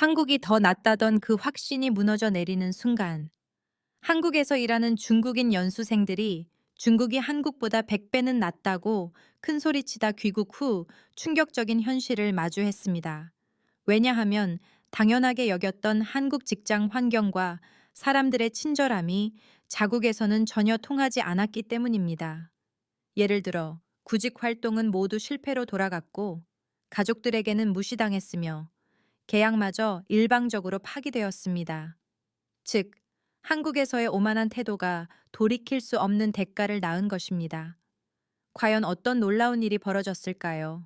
한국이 더 낫다던 그 확신이 무너져 내리는 순간, 한국에서 일하는 중국인 연수생들이 중국이 한국보다 100배는 낫다고 큰 소리치다 귀국 후 충격적인 현실을 마주했습니다. 왜냐하면 당연하게 여겼던 한국 직장 환경과 사람들의 친절함이 자국에서는 전혀 통하지 않았기 때문입니다. 예를 들어, 구직 활동은 모두 실패로 돌아갔고, 가족들에게는 무시당했으며, 계약마저 일방적으로 파기되었습니다. 즉, 한국에서의 오만한 태도가 돌이킬 수 없는 대가를 낳은 것입니다. 과연 어떤 놀라운 일이 벌어졌을까요?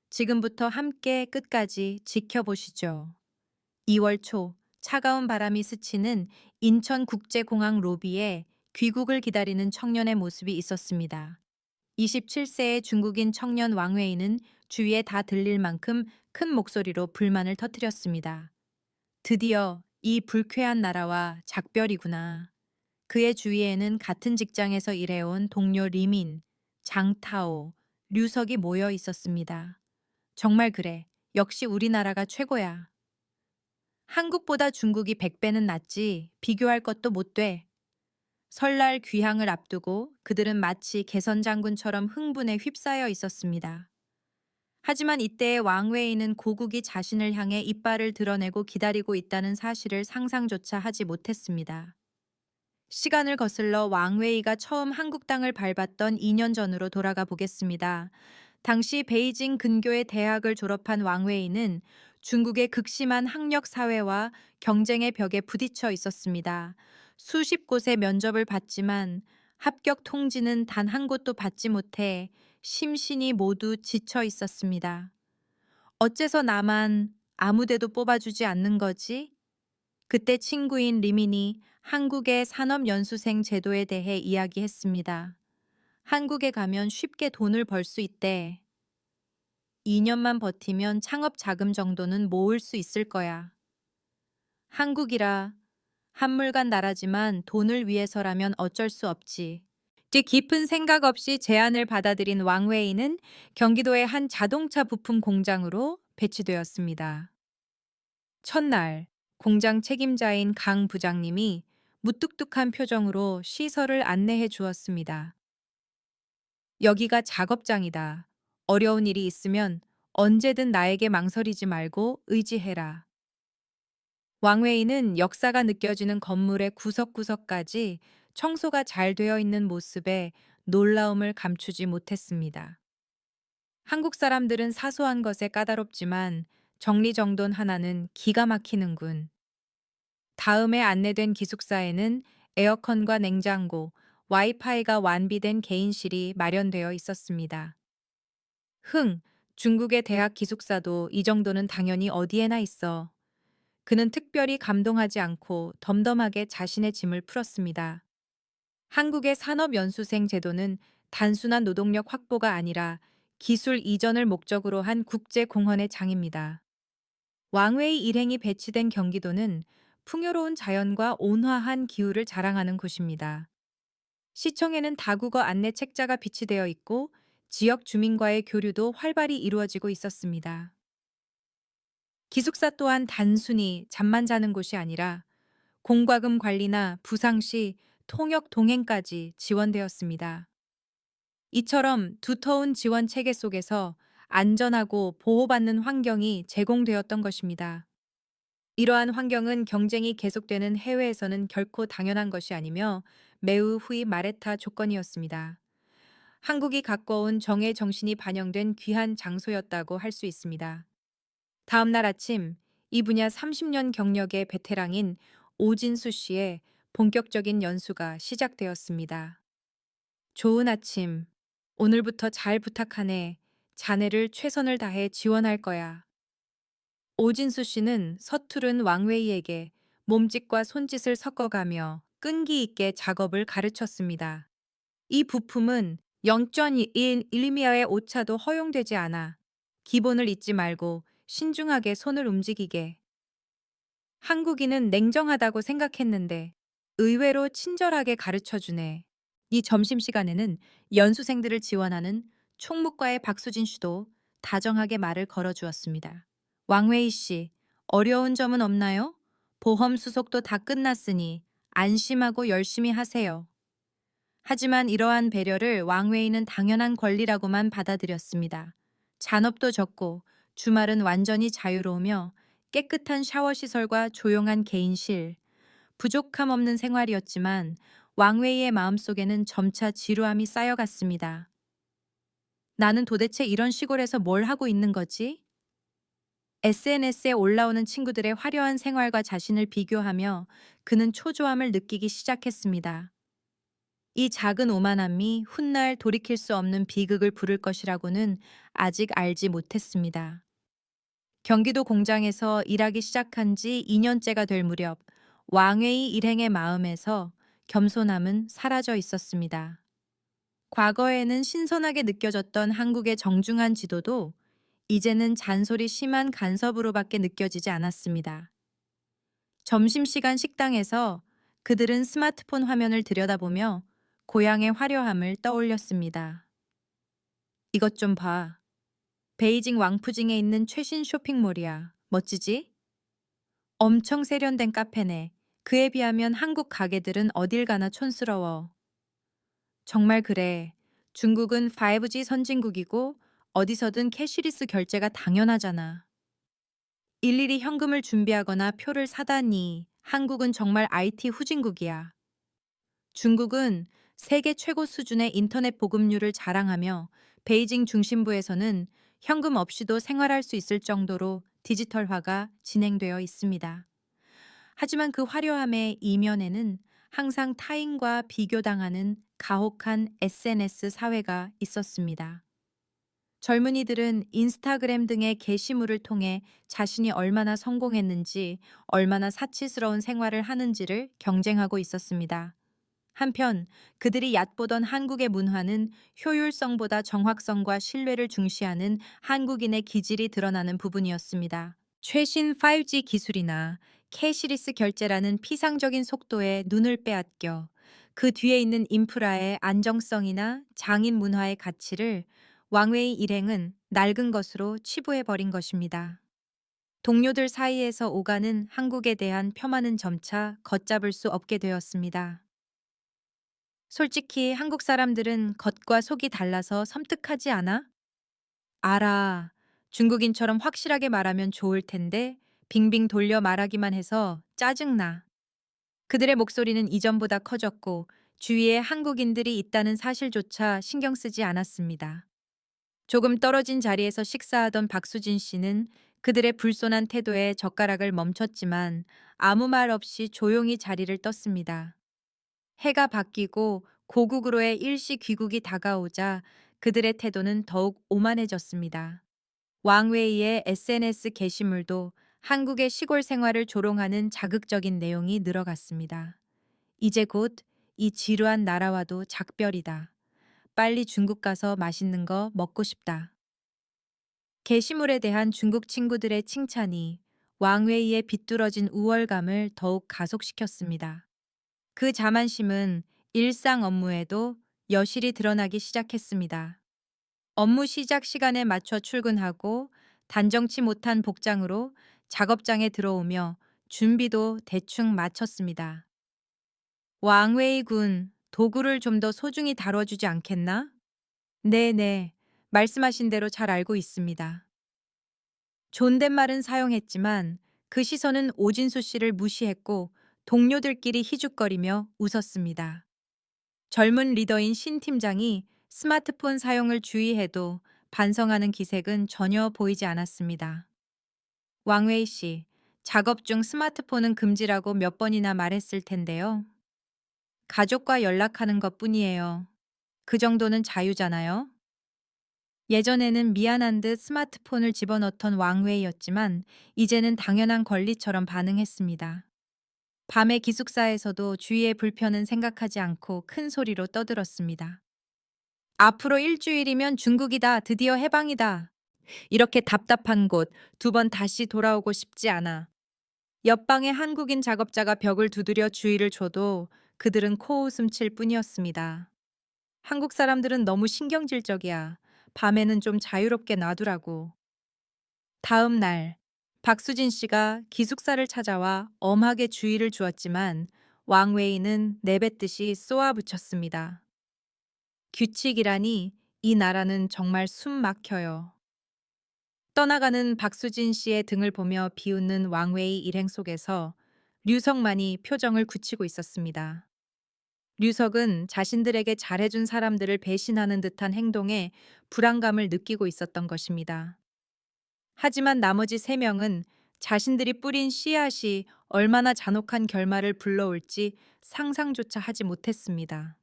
지금부터 함께 끝까지 지켜보시죠. 2월 초 차가운 바람이 스치는 인천국제공항 로비에 귀국을 기다리는 청년의 모습이 있었습니다. 27세의 중국인 청년 왕웨이는 주위에 다 들릴 만큼 큰 목소리로 불만을 터뜨렸습니다. 드디어 이 불쾌한 나라와 작별이구나. 그의 주위에는 같은 직장에서 일해온 동료 리민, 장타오, 류석이 모여 있었습니다. 정말 그래. 역시 우리나라가 최고야. 한국보다 중국이 100배는 낫지 비교할 것도 못 돼. 설날 귀향을 앞두고 그들은 마치 개선장군처럼 흥분에 휩싸여 있었습니다. 하지만 이때의 왕웨이는 고국이 자신을 향해 이빨을 드러내고 기다리고 있다는 사실을 상상조차 하지 못했습니다. 시간을 거슬러 왕웨이가 처음 한국 땅을 밟았던 2년 전으로 돌아가 보겠습니다. 당시 베이징 근교의 대학을 졸업한 왕웨이는 중국의 극심한 학력 사회와 경쟁의 벽에 부딪혀 있었습니다. 수십 곳의 면접을 봤지만 합격 통지는 단 한 곳도 받지 못해 심신이 모두 지쳐 있었습니다. 어째서 나만 아무데도 뽑아주지 않는 거지? 그때 친구인 리민이 한국의 산업연수생 제도에 대해 이야기했습니다. 한국에 가면 쉽게 돈을 벌 수 있대. 2년만 버티면 창업 자금 정도는 모을 수 있을 거야. 한국이라 한물간 나라지만 돈을 위해서라면 어쩔 수 없지. 뒤 깊은 생각 없이 제안을 받아들인 왕웨이는 경기도의 한 자동차 부품 공장으로 배치되었습니다. 첫날, 공장 책임자인 강 부장님이 무뚝뚝한 표정으로 시설을 안내해 주었습니다. 여기가 작업장이다. 어려운 일이 있으면 언제든 나에게 망설이지 말고 의지해라. 왕웨이는 역사가 느껴지는 건물의 구석구석까지 청소가 잘 되어 있는 모습에 놀라움을 감추지 못했습니다. 한국 사람들은 사소한 것에 까다롭지만 정리정돈 하나는 기가 막히는군. 다음에 안내된 기숙사에는 에어컨과 냉장고, 와이파이가 완비된 개인실이 마련되어 있었습니다. 중국의 대학 기숙사도 이 정도는 당연히 어디에나 있어. 그는 특별히 감동하지 않고 덤덤하게 자신의 짐을 풀었습니다. 한국의 산업연수생 제도는 단순한 노동력 확보가 아니라 기술 이전을 목적으로 한 국제공헌의 장입니다. 왕웨이 일행이 배치된 경기도는 풍요로운 자연과 온화한 기후를 자랑하는 곳입니다. 시청에는 다국어 안내 책자가 비치되어 있고 지역 주민과의 교류도 활발히 이루어지고 있었습니다. 기숙사 또한 단순히 잠만 자는 곳이 아니라 공과금 관리나 부상 시 통역 동행까지 지원되었습니다. 이처럼 두터운 지원 체계 속에서 안전하고 보호받는 환경이 제공되었던 것입니다. 이러한 환경은 경쟁이 계속되는 해외에서는 결코 당연한 것이 아니며 매우 후이 마레타 조건이었습니다. 한국이 갖고 온 정의 정신이 반영된 귀한 장소였다고 할 수 있습니다. 다음 날 아침, 이 분야 30년 경력의 베테랑인 오진수 씨의 본격적인 연수가 시작되었습니다. 좋은 아침. 오늘부터 잘 부탁하네. 자네를 최선을 다해 지원할 거야. 오진수 씨는 서투른 왕웨이에게 몸짓과 손짓을 섞어가며 끈기 있게 작업을 가르쳤습니다. 이 부품은 0.1mm의 오차도 허용되지 않아. 기본을 잊지 말고 신중하게 손을 움직이게. 한국인은 냉정하다고 생각했는데 의외로 친절하게 가르쳐주네. 이 점심시간에는 연수생들을 지원하는 총무과의 박수진 씨도 다정하게 말을 걸어주었습니다. 왕웨이 씨, 어려운 점은 없나요? 보험 수속도 다 끝났으니 안심하고 열심히 하세요. 하지만 이러한 배려를 왕웨이는 당연한 권리라고만 받아들였습니다. 잔업도 적고 주말은 완전히 자유로우며 깨끗한 샤워 시설과 조용한 개인실, 부족함 없는 생활이었지만 왕웨이의 마음속에는 점차 지루함이 쌓여갔습니다. 나는 도대체 이런 시골에서 뭘 하고 있는 거지? SNS에 올라오는 친구들의 화려한 생활과 자신을 비교하며 그는 초조함을 느끼기 시작했습니다. 이 작은 오만함이 훗날 돌이킬 수 없는 비극을 부를 것이라고는 아직 알지 못했습니다. 경기도 공장에서 일하기 시작한 지 2년째가 될 무렵 왕웨이 일행의 마음에서 겸손함은 사라져 있었습니다. 과거에는 신선하게 느껴졌던 한국의 정중한 지도도 이제는 잔소리 심한 간섭으로밖에 느껴지지 않았습니다. 점심시간 식당에서 그들은 스마트폰 화면을 들여다보며 고향의 화려함을 떠올렸습니다. 이것 좀 봐. 베이징 왕푸징에 있는 최신 쇼핑몰이야. 멋지지? 엄청 세련된 카페네. 그에 비하면 한국 가게들은 어딜 가나 촌스러워. 정말 그래. 중국은 5G 선진국이고 어디서든 캐시리스 결제가 당연하잖아. 일일이 현금을 준비하거나 표를 사다니 한국은 정말 IT 후진국이야. 중국은 세계 최고 수준의 인터넷 보급률을 자랑하며 베이징 중심부에서는 현금 없이도 생활할 수 있을 정도로 디지털화가 진행되어 있습니다. 하지만 그 화려함의 이면에는 항상 타인과 비교당하는 가혹한 SNS 사회가 있었습니다. 젊은이들은 인스타그램 등의 게시물을 통해 자신이 얼마나 성공했는지, 얼마나 사치스러운 생활을 하는지를 경쟁하고 있었습니다. 한편 그들이 얕보던 한국의 문화는 효율성보다 정확성과 신뢰를 중시하는 한국인의 기질이 드러나는 부분이었습니다. 최신 5G 기술이나 캐시리스 결제라는 피상적인 속도에 눈을 빼앗겨 그 뒤에 있는 인프라의 안정성이나 장인 문화의 가치를 왕웨이 일행은 낡은 것으로 치부해버린 것입니다. 동료들 사이에서 오가는 한국에 대한 폄하는 점차 걷잡을 수 없게 되었습니다. 솔직히 한국 사람들은 겉과 속이 달라서 섬뜩하지 않아? 알아. 중국인처럼 확실하게 말하면 좋을 텐데 빙빙 돌려 말하기만 해서 짜증나. 그들의 목소리는 이전보다 커졌고 주위에 한국인들이 있다는 사실조차 신경 쓰지 않았습니다. 조금 떨어진 자리에서 식사하던 박수진 씨는 그들의 불손한 태도에 젓가락을 멈췄지만 아무 말 없이 조용히 자리를 떴습니다. 해가 바뀌고 고국으로의 일시 귀국이 다가오자 그들의 태도는 더욱 오만해졌습니다. 왕웨이의 SNS 게시물도 한국의 시골 생활을 조롱하는 자극적인 내용이 늘어갔습니다. 이제 곧 이 지루한 나라와도 작별이다. 빨리 중국 가서 맛있는 거 먹고 싶다. 게시물에 대한 중국 친구들의 칭찬이 왕웨이의 비뚤어진 우월감을 더욱 가속시켰습니다. 그 자만심은 일상 업무에도 여실히 드러나기 시작했습니다. 업무 시작 시간에 맞춰 출근하고 단정치 못한 복장으로 작업장에 들어오며 준비도 대충 마쳤습니다. 왕웨이 군, 도구를 좀 더 소중히 다뤄주지 않겠나? 네네, 말씀하신 대로 잘 알고 있습니다. 존댓말은 사용했지만 그 시선은 오진수 씨를 무시했고 동료들끼리 희죽거리며 웃었습니다. 젊은 리더인 신 팀장이 스마트폰 사용을 주의해도 반성하는 기색은 전혀 보이지 않았습니다. 왕웨이 씨, 작업 중 스마트폰은 금지라고 몇 번이나 말했을 텐데요. 가족과 연락하는 것 뿐이에요. 그 정도는 자유잖아요. 예전에는 미안한 듯 스마트폰을 집어넣던 왕웨이였지만 이제는 당연한 권리처럼 반응했습니다. 밤의 기숙사에서도 주위의 불편은 생각하지 않고 큰 소리로 떠들었습니다. 앞으로 일주일이면 중국이다. 드디어 해방이다. 이렇게 답답한 곳 두 번 다시 돌아오고 싶지 않아. 옆방의 한국인 작업자가 벽을 두드려 주의를 줘도 그들은 코웃음 칠 뿐이었습니다. 한국 사람들은 너무 신경질적이야. 밤에는 좀 자유롭게 놔두라고. 다음 날, 박수진 씨가 기숙사를 찾아와 엄하게 주의를 주었지만 왕웨이는 내뱉듯이 쏘아붙였습니다. 규칙이라니 이 나라는 정말 숨 막혀요. 떠나가는 박수진 씨의 등을 보며 비웃는 왕웨이 일행 속에서 류석만이 표정을 굳히고 있었습니다. 류석은 자신들에게 잘해준 사람들을 배신하는 듯한 행동에 불안감을 느끼고 있었던 것입니다. 하지만 나머지 세 명은 자신들이 뿌린 씨앗이 얼마나 잔혹한 결말을 불러올지 상상조차 하지 못했습니다.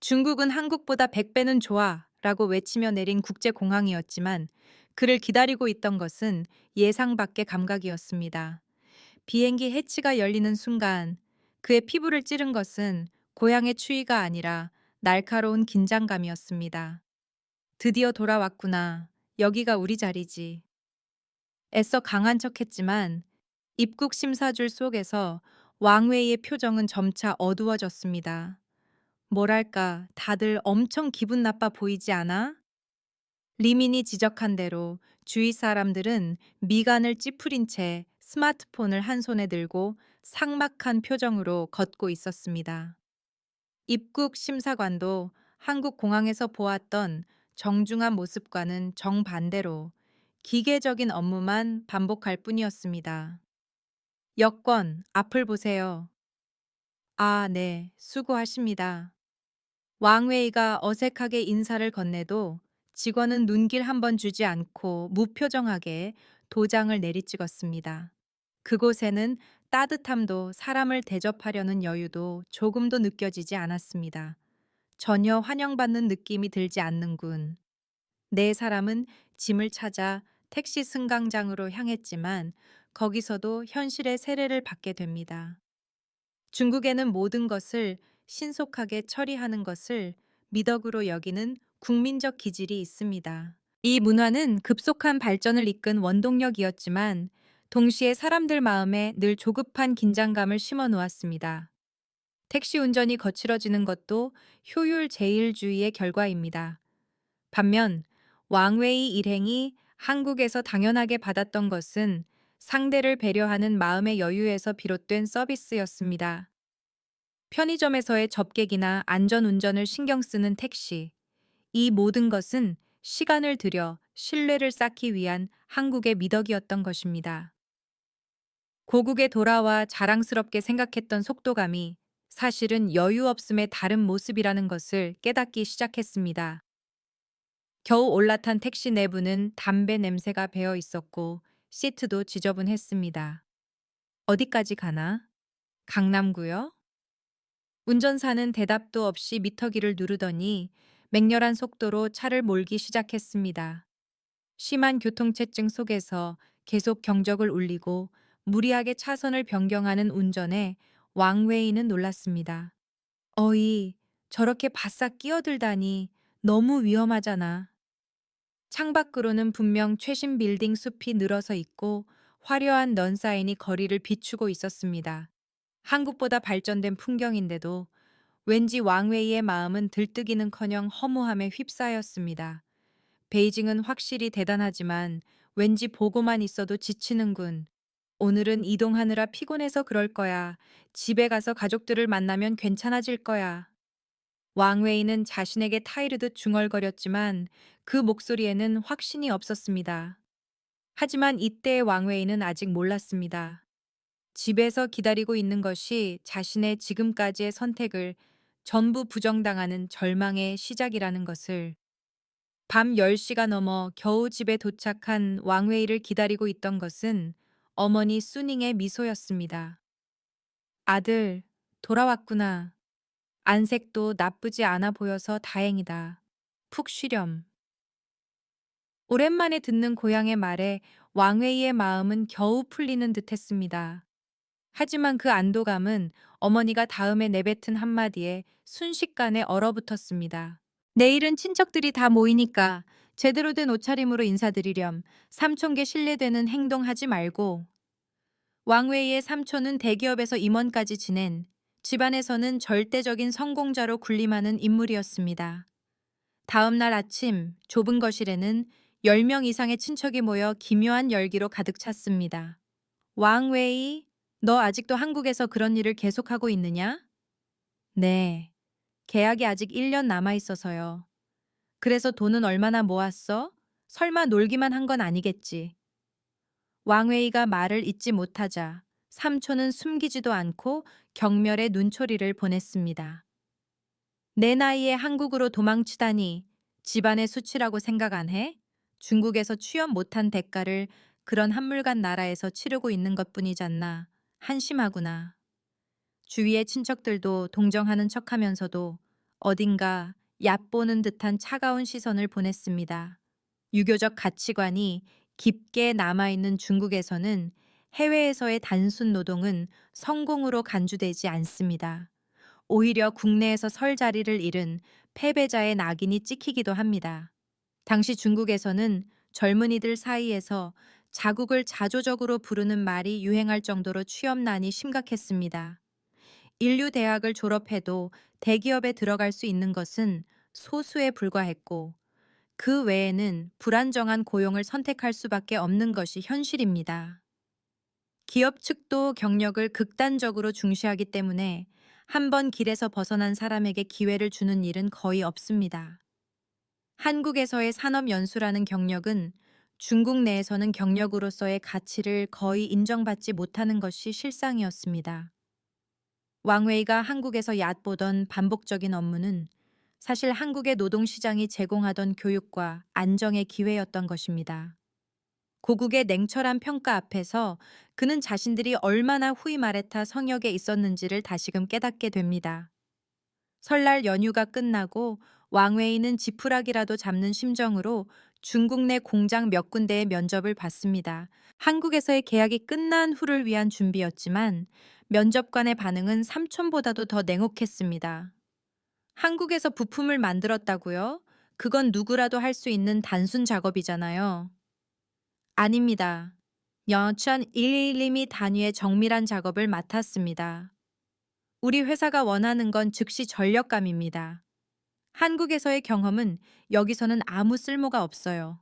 중국은 한국보다 100배는 좋아 라고 외치며 내린 국제공항이었지만 그를 기다리고 있던 것은 예상 밖의 감각이었습니다. 비행기 해치가 열리는 순간 그의 피부를 찌른 것은 고향의 추위가 아니라 날카로운 긴장감이었습니다. 드디어 돌아왔구나. 여기가 우리 자리지. 애써 강한 척했지만 입국 심사줄 속에서 왕웨이의 표정은 점차 어두워졌습니다. 뭐랄까, 다들 엄청 기분 나빠 보이지 않아? 리민이 지적한 대로 주위 사람들은 미간을 찌푸린 채 스마트폰을 한 손에 들고 삭막한 표정으로 걷고 있었습니다. 입국 심사관도 한국 공항에서 보았던 정중한 모습과는 정반대로 기계적인 업무만 반복할 뿐이었습니다. 여권, 앞을 보세요. 아, 네, 수고하십니다. 왕웨이가 어색하게 인사를 건네도 직원은 눈길 한 번 주지 않고 무표정하게 도장을 내리찍었습니다. 그곳에는 따뜻함도 사람을 대접하려는 여유도 조금도 느껴지지 않았습니다. 전혀 환영받는 느낌이 들지 않는군. 네 사람은 짐을 찾아 택시 승강장으로 향했지만 거기서도 현실의 세례를 받게 됩니다. 중국에는 모든 것을 신속하게 처리하는 것을 미덕으로 여기는 국민적 기질이 있습니다. 이 문화는 급속한 발전을 이끈 원동력이었지만 동시에 사람들 마음에 늘 조급한 긴장감을 심어 놓았습니다. 택시 운전이 거칠어지는 것도 효율 제일주의의 결과입니다. 반면 왕웨이 일행이 한국에서 당연하게 받았던 것은 상대를 배려하는 마음의 여유에서 비롯된 서비스였습니다. 편의점에서의 접객이나 안전 운전을 신경 쓰는 택시, 이 모든 것은 시간을 들여 신뢰를 쌓기 위한 한국의 미덕이었던 것입니다. 고국에 돌아와 자랑스럽게 생각했던 속도감이 사실은 여유 없음의 다른 모습이라는 것을 깨닫기 시작했습니다. 겨우 올라탄 택시 내부는 담배 냄새가 배어 있었고 시트도 지저분했습니다. 어디까지 가나? 강남구요? 운전사는 대답도 없이 미터기를 누르더니 맹렬한 속도로 차를 몰기 시작했습니다. 심한 교통체증 속에서 계속 경적을 울리고 무리하게 차선을 변경하는 운전에 왕웨이는 놀랐습니다. 어이, 저렇게 바싹 끼어들다니 너무 위험하잖아. 창밖으로는 분명 최신 빌딩 숲이 늘어서 있고 화려한 넌사인이 거리를 비추고 있었습니다. 한국보다 발전된 풍경인데도 왠지 왕웨이의 마음은 들뜨기는커녕 허무함에 휩싸였습니다. 베이징은 확실히 대단하지만 왠지 보고만 있어도 지치는군. 오늘은 이동하느라 피곤해서 그럴 거야. 집에 가서 가족들을 만나면 괜찮아질 거야. 왕웨이는 자신에게 타이르듯 중얼거렸지만 그 목소리에는 확신이 없었습니다. 하지만 이때의 왕웨이는 아직 몰랐습니다. 집에서 기다리고 있는 것이 자신의 지금까지의 선택을 전부 부정당하는 절망의 시작이라는 것을. 밤 10시가 넘어 겨우 집에 도착한 왕웨이를 기다리고 있던 것은 어머니 수닝의 미소였습니다. 아들, 돌아왔구나. 안색도 나쁘지 않아 보여서 다행이다. 푹 쉬렴. 오랜만에 듣는 고향의 말에 왕웨이의 마음은 겨우 풀리는 듯 했습니다. 하지만 그 안도감은 어머니가 다음에 내뱉은 한마디에 순식간에 얼어붙었습니다. 내일은 친척들이 다 모이니까 제대로 된 옷차림으로 인사드리렴. 삼촌께 신뢰되는 행동하지 말고. 왕웨이의 삼촌은 대기업에서 임원까지 지낸 집안에서는 절대적인 성공자로 군림하는 인물이었습니다. 다음 날 아침 좁은 거실에는 10명 이상의 친척이 모여 기묘한 열기로 가득 찼습니다. 왕웨이, 너 아직도 한국에서 그런 일을 계속하고 있느냐? 네. 계약이 아직 1년 남아 있어서요. 그래서 돈은 얼마나 모았어? 설마 놀기만 한 건 아니겠지. 왕웨이가 말을 잇지 못하자 삼촌은 숨기지도 않고 경멸의 눈초리를 보냈습니다. 내 나이에 한국으로 도망치다니 집안의 수치라고 생각 안 해? 중국에서 취업 못한 대가를 그런 한물간 나라에서 치르고 있는 것뿐이잖나. 한심하구나. 주위의 친척들도 동정하는 척하면서도 어딘가 얕보는 듯한 차가운 시선을 보냈습니다. 유교적 가치관이 깊게 남아있는 중국에서는 해외에서의 단순 노동은 성공으로 간주되지 않습니다. 오히려 국내에서 설 자리를 잃은 패배자의 낙인이 찍히기도 합니다. 당시 중국에서는 젊은이들 사이에서 자국을 자조적으로 부르는 말이 유행할 정도로 취업난이 심각했습니다. 인류 대학을 졸업해도 대기업에 들어갈 수 있는 것은 소수에 불과했고, 그 외에는 불안정한 고용을 선택할 수밖에 없는 것이 현실입니다. 기업 측도 경력을 극단적으로 중시하기 때문에 한 번 길에서 벗어난 사람에게 기회를 주는 일은 거의 없습니다. 한국에서의 산업연수라는 경력은 중국 내에서는 경력으로서의 가치를 거의 인정받지 못하는 것이 실상이었습니다. 왕웨이가 한국에서 얕보던 반복적인 업무는 사실 한국의 노동시장이 제공하던 교육과 안정의 기회였던 것입니다. 고국의 냉철한 평가 앞에서 그는 자신들이 얼마나 후이 마레타 성역에 있었는지를 다시금 깨닫게 됩니다. 설날 연휴가 끝나고 왕웨이는 지푸라기라도 잡는 심정으로 중국 내 공장 몇 군데의 면접을 봤습니다. 한국에서의 계약이 끝난 후를 위한 준비였지만 면접관의 반응은 삼촌보다도 더 냉혹했습니다. 한국에서 부품을 만들었다고요? 그건 누구라도 할 수 있는 단순 작업이잖아요. 아닙니다. 연천 112미 단위의 정밀한 작업을 맡았습니다. 우리 회사가 원하는 건 즉시 전력감입니다. 한국에서의 경험은 여기서는 아무 쓸모가 없어요.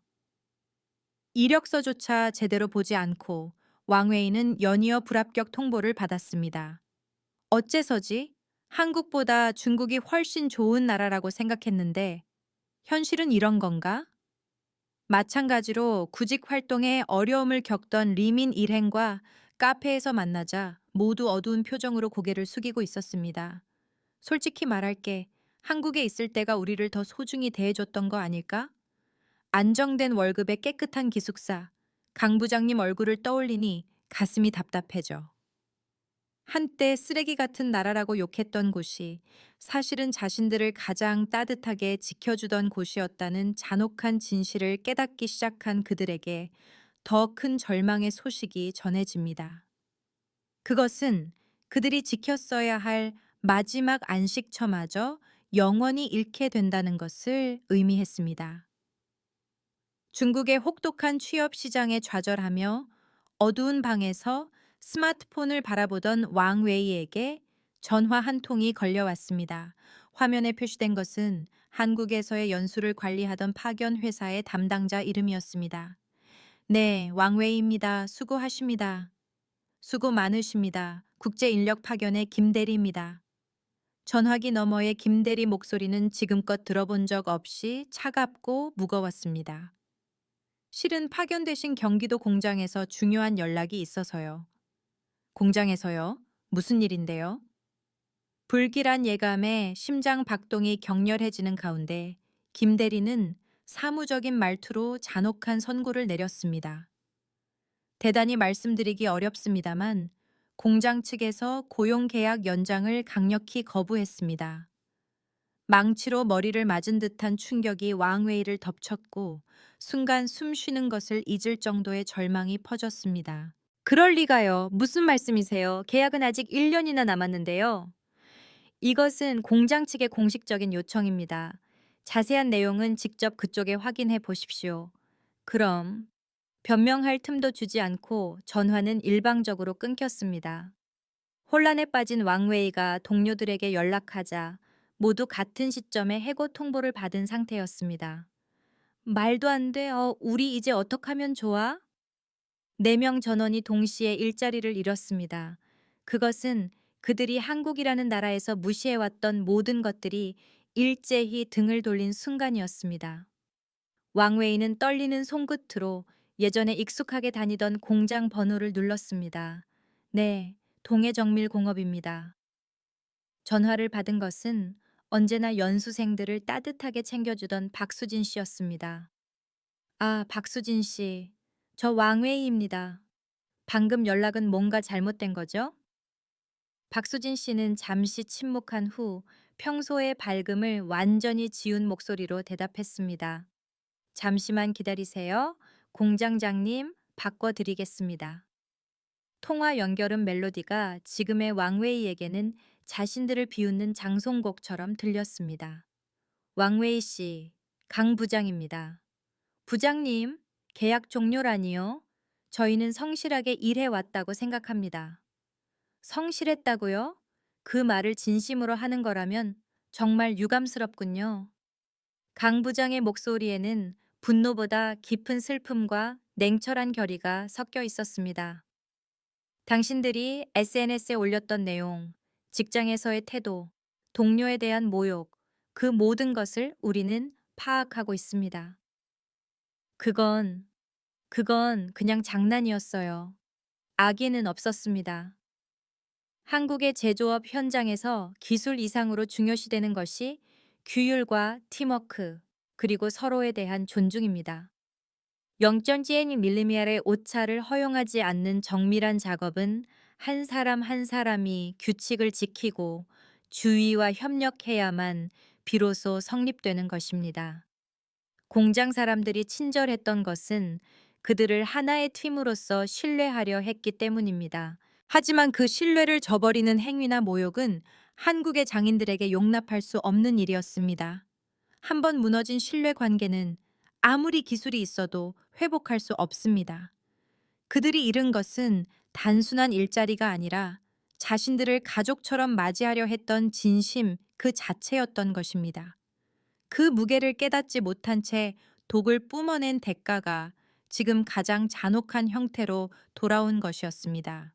이력서조차 제대로 보지 않고 왕웨이는 연이어 불합격 통보를 받았습니다. 어째서지? 한국보다 중국이 훨씬 좋은 나라라고 생각했는데 현실은 이런 건가? 마찬가지로 구직 활동에 어려움을 겪던 리민 일행과 카페에서 만나자 모두 어두운 표정으로 고개를 숙이고 있었습니다. 솔직히 말할게, 한국에 있을 때가 우리를 더 소중히 대해줬던 거 아닐까? 안정된 월급에 깨끗한 기숙사, 강 부장님 얼굴을 떠올리니 가슴이 답답해져. 한때 쓰레기 같은 나라라고 욕했던 곳이 사실은 자신들을 가장 따뜻하게 지켜주던 곳이었다는 잔혹한 진실을 깨닫기 시작한 그들에게 더 큰 절망의 소식이 전해집니다. 그것은 그들이 지켰어야 할 마지막 안식처마저 영원히 잃게 된다는 것을 의미했습니다. 중국의 혹독한 취업 시장에 좌절하며 어두운 방에서 스마트폰을 바라보던 왕웨이에게 전화 한 통이 걸려왔습니다. 화면에 표시된 것은 한국에서의 연수를 관리하던 파견 회사의 담당자 이름이었습니다. 네, 왕웨이입니다. 수고하십니다. 수고 많으십니다. 국제인력 파견의 김대리입니다. 전화기 너머의 김대리 목소리는 지금껏 들어본 적 없이 차갑고 무거웠습니다. 실은 파견되신 경기도 공장에서 중요한 연락이 있어서요. 공장에서요? 무슨 일인데요? 불길한 예감에 심장 박동이 격렬해지는 가운데 김 대리는 사무적인 말투로 잔혹한 선고를 내렸습니다. 대단히 말씀드리기 어렵습니다만 공장 측에서 고용계약 연장을 강력히 거부했습니다. 망치로 머리를 맞은 듯한 충격이 왕웨이를 덮쳤고 순간 숨 쉬는 것을 잊을 정도의 절망이 퍼졌습니다. 그럴 리가요. 무슨 말씀이세요? 계약은 아직 1년이나 남았는데요. 이것은 공장 측의 공식적인 요청입니다. 자세한 내용은 직접 그쪽에 확인해 보십시오. 그럼 변명할 틈도 주지 않고 전화는 일방적으로 끊겼습니다. 혼란에 빠진 왕웨이가 동료들에게 연락하자 모두 같은 시점에 해고 통보를 받은 상태였습니다. 말도 안 돼. 우리 이제 어떡하면 좋아? 4명 전원이 동시에 일자리를 잃었습니다. 그것은 그들이 한국이라는 나라에서 무시해왔던 모든 것들이 일제히 등을 돌린 순간이었습니다. 왕웨이는 떨리는 손끝으로 예전에 익숙하게 다니던 공장 번호를 눌렀습니다. 네, 동해정밀공업입니다. 전화를 받은 것은 언제나 연수생들을 따뜻하게 챙겨주던 박수진 씨였습니다. 아, 박수진 씨. 저 왕웨이입니다. 방금 연락은 뭔가 잘못된 거죠? 박수진 씨는 잠시 침묵한 후 평소의 밝음을 완전히 지운 목소리로 대답했습니다. 잠시만 기다리세요. 공장장님, 바꿔드리겠습니다. 통화 연결음 멜로디가 지금의 왕웨이에게는 자신들을 비웃는 장송곡처럼 들렸습니다. 왕웨이 씨, 강 부장입니다. 부장님, 계약 종료라니요? 저희는 성실하게 일해 왔다고 생각합니다. 성실했다고요? 그 말을 진심으로 하는 거라면 정말 유감스럽군요. 강 부장의 목소리에는 분노보다 깊은 슬픔과 냉철한 결의가 섞여 있었습니다. 당신들이 SNS에 올렸던 내용, 직장에서의 태도, 동료에 대한 모욕, 그 모든 것을 우리는 파악하고 있습니다. 그건, 그건 그냥 장난이었어요. 악의는 없었습니다. 한국의 제조업 현장에서 기술 이상으로 중요시되는 것이 규율과 팀워크, 그리고 서로에 대한 존중입니다. 0.1mm의 오차를 허용하지 않는 정밀한 작업은 한 사람 한 사람이 규칙을 지키고 주의와 협력해야만 비로소 성립되는 것입니다. 공장 사람들이 친절했던 것은 그들을 하나의 팀으로서 신뢰하려 했기 때문입니다. 하지만 그 신뢰를 저버리는 행위나 모욕은 한국의 장인들에게 용납할 수 없는 일이었습니다. 한번 무너진 신뢰 관계는 아무리 기술이 있어도 회복할 수 없습니다. 그들이 잃은 것은 단순한 일자리가 아니라 자신들을 가족처럼 맞이하려 했던 진심 그 자체였던 것입니다. 그 무게를 깨닫지 못한 채 독을 뿜어낸 대가가 지금 가장 잔혹한 형태로 돌아온 것이었습니다.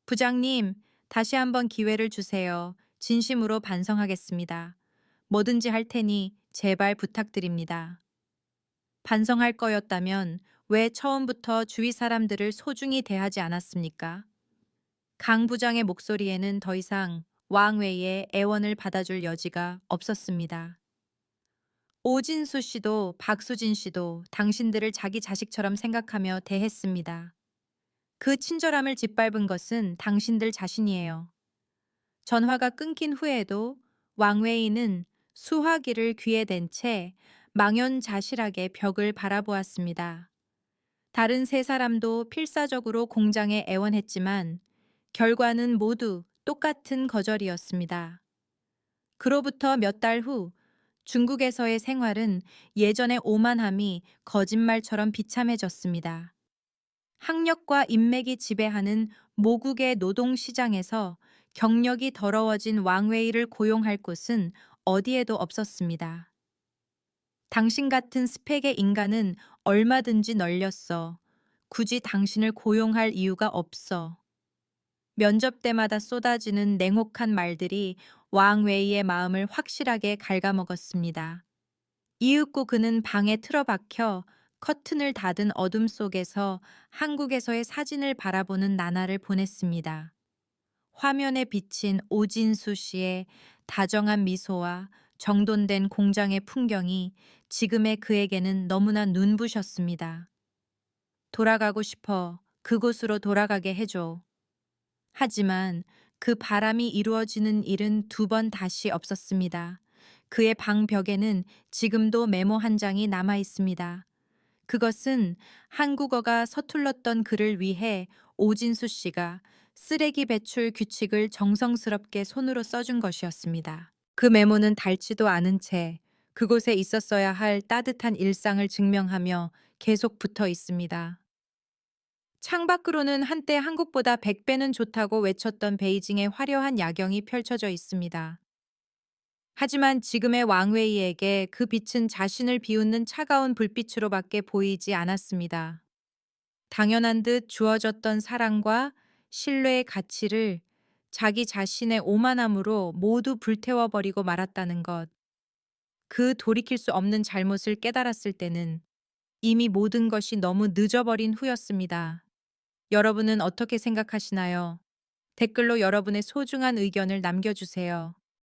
부장님, 다시 한번 기회를 주세요. 진심으로 반성하겠습니다. 뭐든지 할 테니 제발 부탁드립니다. 반성할 거였다면 왜 처음부터 주위 사람들을 소중히 대하지 않았습니까? 강 부장의 목소리에는 더 이상 왕웨이의 애원을 받아줄 여지가 없었습니다. 오진수 씨도 박수진 씨도 당신들을 자기 자식처럼 생각하며 대했습니다. 그 친절함을 짓밟은 것은 당신들 자신이에요. 전화가 끊긴 후에도 왕웨이는 수화기를 귀에 댄 채 망연자실하게 벽을 바라보았습니다. 다른 세 사람도 필사적으로 공장에 애원했지만 결과는 모두 똑같은 거절이었습니다. 그로부터 몇 달 후 중국에서의 생활은 예전의 오만함이 거짓말처럼 비참해졌습니다. 학력과 인맥이 지배하는 모국의 노동시장에서 경력이 더러워진 왕웨이를 고용할 곳은 어디에도 없었습니다. 당신 같은 스펙의 인간은 얼마든지 널렸어. 굳이 당신을 고용할 이유가 없어. 면접 때마다 쏟아지는 냉혹한 말들이 왕웨이의 마음을 확실하게 갉아먹었습니다. 이윽고 그는 방에 틀어박혀 커튼을 닫은 어둠 속에서 한국에서의 사진을 바라보는 나날을 보냈습니다. 화면에 비친 오진수 씨의 다정한 미소와 정돈된 공장의 풍경이 지금의 그에게는 너무나 눈부셨습니다. 돌아가고 싶어. 그곳으로 돌아가게 해줘. 하지만 그 바람이 이루어지는 일은 2번 다시 없었습니다. 그의 방 벽에는 지금도 메모 한 장이 남아 있습니다. 그것은 한국어가 서툴렀던 그를 위해 오진수 씨가 쓰레기 배출 규칙을 정성스럽게 손으로 써준 것이었습니다. 그 메모는 닳지도 않은 채 그곳에 있었어야 할 따뜻한 일상을 증명하며 계속 붙어 있습니다. 창밖으로는 한때 한국보다 100배는 좋다고 외쳤던 베이징의 화려한 야경이 펼쳐져 있습니다. 하지만 지금의 왕웨이에게 그 빛은 자신을 비웃는 차가운 불빛으로밖에 보이지 않았습니다. 당연한 듯 주어졌던 사랑과 신뢰의 가치를 자기 자신의 오만함으로 모두 불태워버리고 말았다는 것. 그 돌이킬 수 없는 잘못을 깨달았을 때는 이미 모든 것이 너무 늦어버린 후였습니다. 여러분은 어떻게 생각하시나요? 댓글로 여러분의 소중한 의견을 남겨주세요.